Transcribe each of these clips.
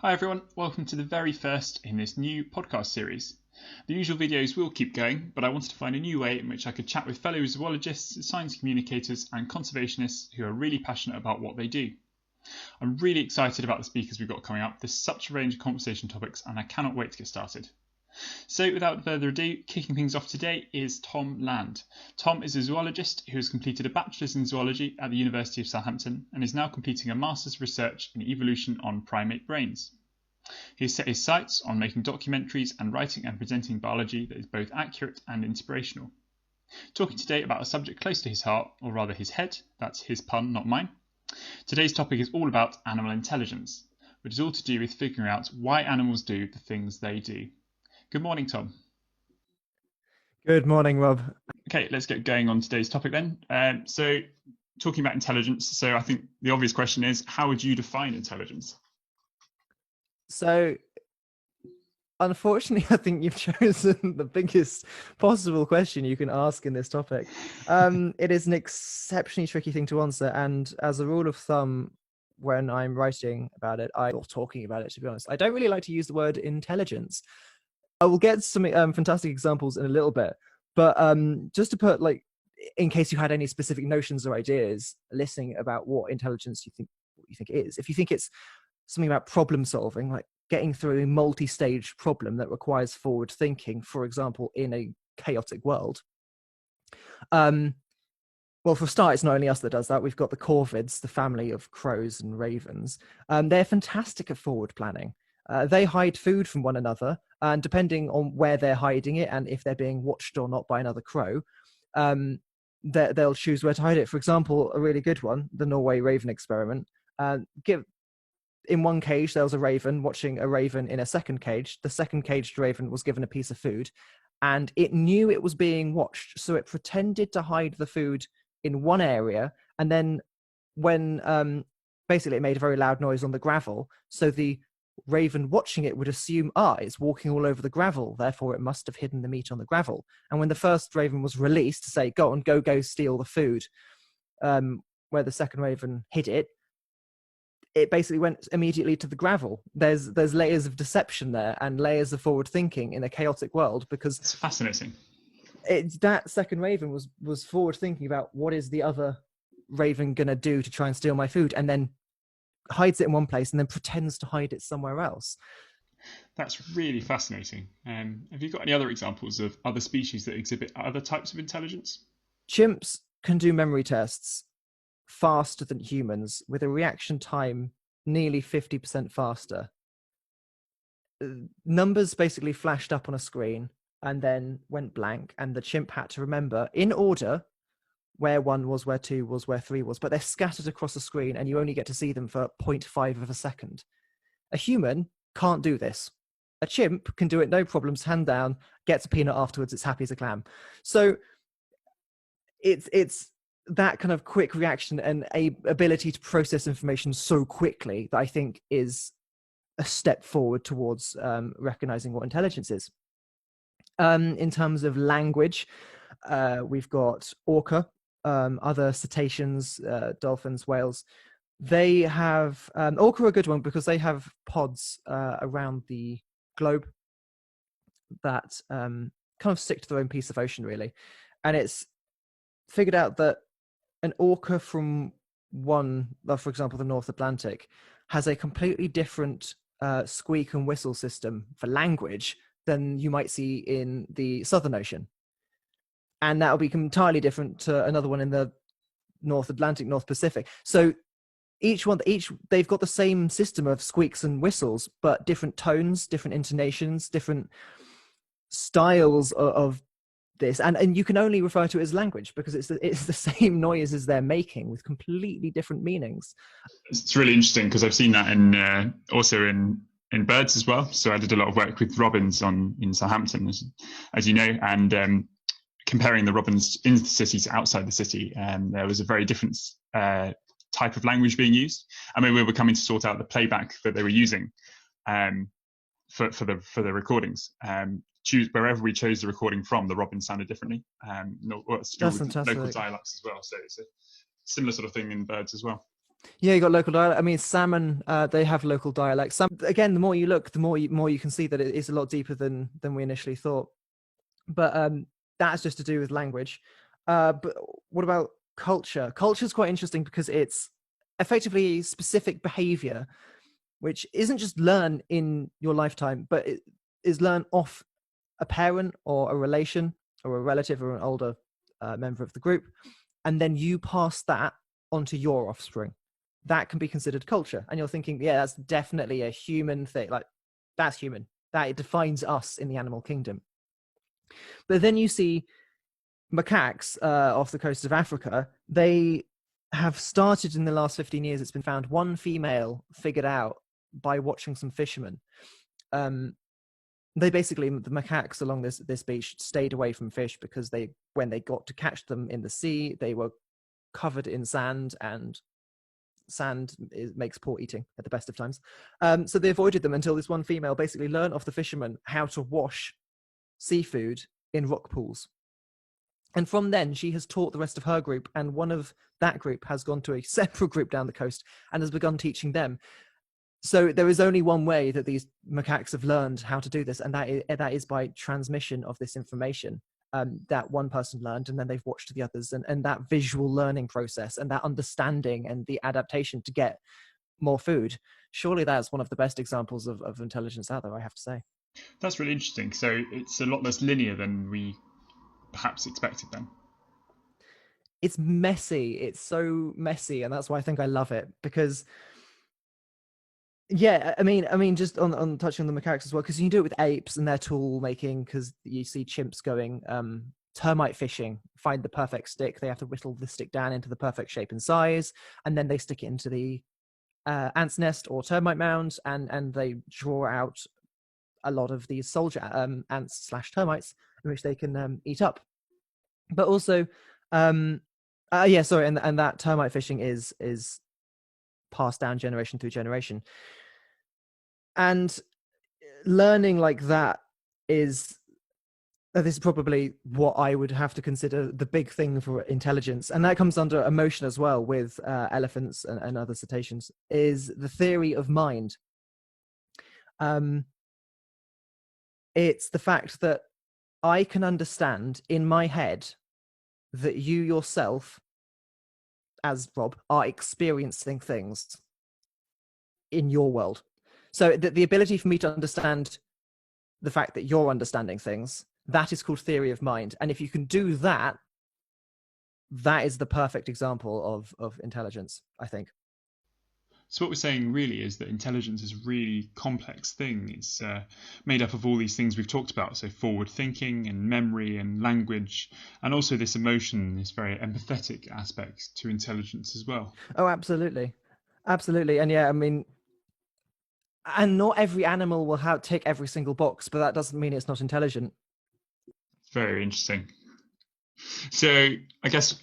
Hi everyone, welcome to the very first in this new podcast series. The usual videos will keep going, but I wanted to find a new way in which I could chat with fellow zoologists, science communicators and conservationists who are really passionate about what they do. I'm really excited about the speakers we've got coming up. There's such a range of conversation topics and I cannot wait to get started. So without further ado, kicking things off today is Tom Land. Tom is a zoologist who has completed a bachelor's in zoology at the University of Southampton and is now completing a master's research in evolution on primate brains. He has set his sights on making documentaries and writing and presenting biology that is both accurate and inspirational. Talking today about a subject close to his heart, or rather his head, that's his pun, not mine. Today's topic is all about animal intelligence, which is all to do with figuring out why animals do the things they do. Good morning, Tom. Good morning, Rob. Okay, let's get going on today's topic then. So, talking about intelligence, so I think the obvious question is, how would you define intelligence? So, unfortunately, I think you've chosen the biggest possible question you can ask in this topic. It is an exceptionally tricky thing to answer, and as a rule of thumb, when I'm writing about it, or talking about it, to be honest, I don't really like to use the word intelligence. I will get some fantastic examples in a little bit, but just to put, like, in case you had any specific notions or ideas listening about what intelligence you think it is, if you think it's something about problem solving, like getting through a multi-stage problem that requires forward thinking, for example, in a chaotic world. Well, for a start, it's not only us that does that. We've got the corvids, the family of crows and ravens. They're fantastic at forward planning. They hide food from one another, and depending on where they're hiding it and if they're being watched or not by another crow, they'll choose where to hide it. For example, a really good one, the Norway raven experiment. In one cage, there was a raven watching a raven in a second cage. The second caged raven was given a piece of food, and it knew it was being watched, so it pretended to hide the food in one area, and then when basically it made a very loud noise on the gravel, so the raven watching it would assume, it's walking all over the gravel, therefore it must have hidden the meat on the gravel. And when the first raven was released to say, go steal the food, where the second raven hid it, it basically went immediately to the gravel. There's layers of deception there and layers of forward thinking in a chaotic world, because it's fascinating. That second raven was forward thinking about what is the other raven going to do to try and steal my food, and then hides it in one place and then pretends to hide it somewhere else. That's really fascinating. Have you got any other examples of other species that exhibit other types of intelligence? Chimps can do memory tests faster than humans, with a reaction time nearly 50% faster. Numbers basically flashed up on a screen and then went blank, and the chimp had to remember in order where 1 was, where 2 was, where 3 was, but they're scattered across the screen and you only get to see them for 0.5 of a second. A human can't do this. A chimp can do it no problems, hand down, gets a peanut afterwards, it's happy as a clam. So it's that kind of quick reaction and ability to process information so quickly that I think is a step forward towards recognizing what intelligence is. In terms of language, we've got orca, other cetaceans, dolphins, whales. They have orca are a good one because they have pods around the globe that kind of stick to their own piece of ocean, really. And it's figured out that an orca from for example, the North Atlantic, has a completely different squeak and whistle system for language than you might see in the Southern Ocean. And that will be entirely different to another one in the North Atlantic, North Pacific. So they've got the same system of squeaks and whistles, but different tones, different intonations, different styles of this. And you can only refer to it as language because it's the same noises they're making with completely different meanings. It's really interesting because I've seen that also in birds as well. So I did a lot of work with robins in Southampton, as you know, and comparing the robins in the city to outside the city, there was a very different type of language being used. I mean, we were coming to sort out the playback that they were using for the recordings. Wherever we chose the recording from, the robin sounded differently. That's fantastic. Local dialects as well. So it's a similar sort of thing in birds as well. Yeah, you got local dialect. I mean, salmon, they have local dialects. Again, the more you look, the more you can see that it is a lot deeper than we initially thought. But that's just to do with language. But what about culture? Culture is quite interesting because it's effectively specific behavior, which isn't just learned in your lifetime, but it is learned off a parent or a relation or a relative or an older member of the group. And then you pass that onto your offspring. That can be considered culture. And you're thinking, yeah, that's definitely a human thing. Like, that's human. That it defines us in the animal kingdom. But then you see macaques off the coast of Africa. They have started in the last 15 years. It's been found one female figured out by watching some fishermen. They basically, the macaques along this beach stayed away from fish because when they got to catch them in the sea, they were covered in sand, and sand makes poor eating at the best of times. So they avoided them until this one female basically learned off the fishermen how to wash seafood in rock pools. And from then, she has taught the rest of her group, and one of that group has gone to a separate group down the coast and has begun teaching them. So there is only one way that these macaques have learned how to do this, and that is by transmission of this information that one person learned, and then they've watched the others, and that visual learning process and that understanding and the adaptation to get more food. Surely that's one of the best examples of intelligence out there, I have to say. That's really interesting. So it's a lot less linear than we perhaps expected then. It's messy. It's so messy, and that's why I think I love it, because yeah, I mean, just on touching on the macaques as well, because you can do it with apes and their tool making, because you see chimps going termite fishing, find the perfect stick. They have to whittle the stick down into the perfect shape and size, and then they stick it into the ant's nest or termite mound, and they draw out a lot of these soldier ants / termites, in which they can eat up. But also, and that termite fishing is passed down generation through generation. And learning like that this is probably what I would have to consider the big thing for intelligence, and that comes under emotion as well with elephants and other cetaceans, is the theory of mind. It's the fact that I can understand in my head that you yourself, as Rob, are experiencing things in your world. So the ability for me to understand the fact that you're understanding things, that is called theory of mind. And if you can do that, that is the perfect example of intelligence, I think. So what we're saying really is that intelligence is a really complex thing. It's made up of all these things we've talked about, so forward thinking and memory and language, and also this emotion, this very empathetic aspect to intelligence as well. Oh, absolutely. And yeah, I mean, and not every animal will tick every single box, but that doesn't mean it's not intelligent. Very interesting. So I guess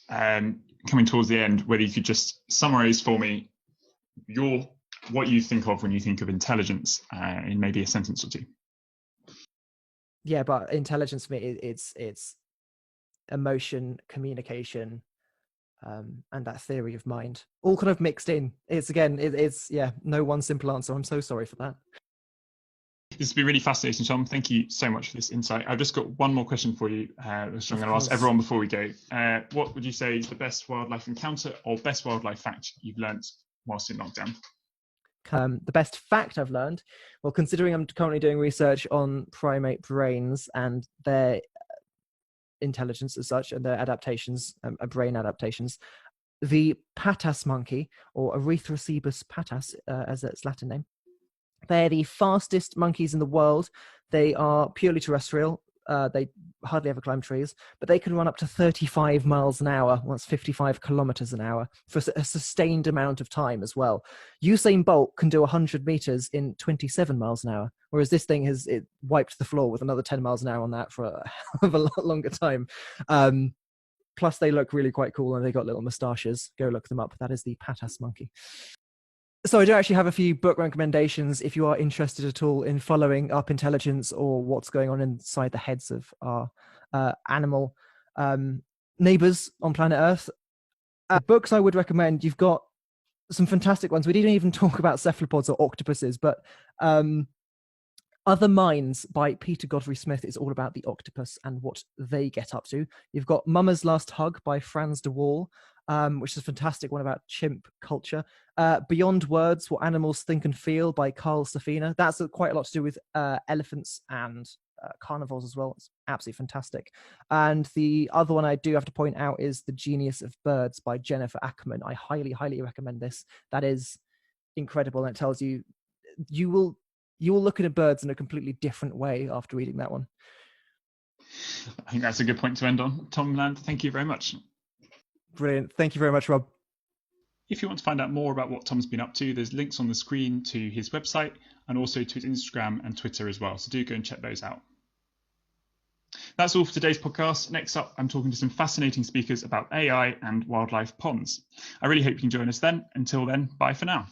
coming towards the end, whether you could just summarize for me what you think of when you think of intelligence in maybe a sentence or two. Yeah, but intelligence for me, it's emotion, communication, and that theory of mind, all kind of mixed in. It's no one simple answer. I'm so sorry for that. This has been really fascinating, Tom. Thank you so much for this insight. I've just got one more question for you, which I'm going to ask everyone before we go. What would you say is the best wildlife encounter or best wildlife fact you've learnt whilst in lockdown? The best fact I've learned, well, considering I'm currently doing research on primate brains and their intelligence as such and their adaptations, brain adaptations, the patas monkey, or Erythrocebus patas as its Latin name, they're the fastest monkeys in the world. They are purely terrestrial. They hardly ever climb trees, but they can run up to 35 miles an hour, once 55 kilometers an hour, for a sustained amount of time as well. Usain Bolt can do 100 meters in 27 miles an hour, whereas this thing it wiped the floor with another 10 miles an hour on that for a hell of a lot longer time. Plus, they look really quite cool, and they got little moustaches. Go look them up. That is the patas monkey. So I do actually have a few book recommendations if you are interested at all in following up intelligence or what's going on inside the heads of our animal neighbors on planet Earth. Books I would recommend, you've got some fantastic ones. We didn't even talk about cephalopods or octopuses, but Other Minds by Peter Godfrey Smith is all about the octopus and what they get up to. You've got Mama's Last Hug by Franz de Waal, which is a fantastic one about chimp culture. Beyond Words, What Animals Think and Feel by Carl Safina. That's quite a lot to do with elephants and carnivores as well. It's absolutely fantastic. And the other one I do have to point out is The Genius of Birds by Jennifer Ackerman. I highly, highly recommend this. That is incredible, and it tells you you will look at birds in a completely different way after reading that one. I think that's a good point to end on. Tom Land, thank you very much. Brilliant. Thank you very much, Rob. If you want to find out more about what Tom's been up to, there's links on the screen to his website and also to his Instagram and Twitter as well. So do go and check those out. That's all for today's podcast. Next up, I'm talking to some fascinating speakers about AI and wildlife ponds. I really hope you can join us then. Until then, bye for now.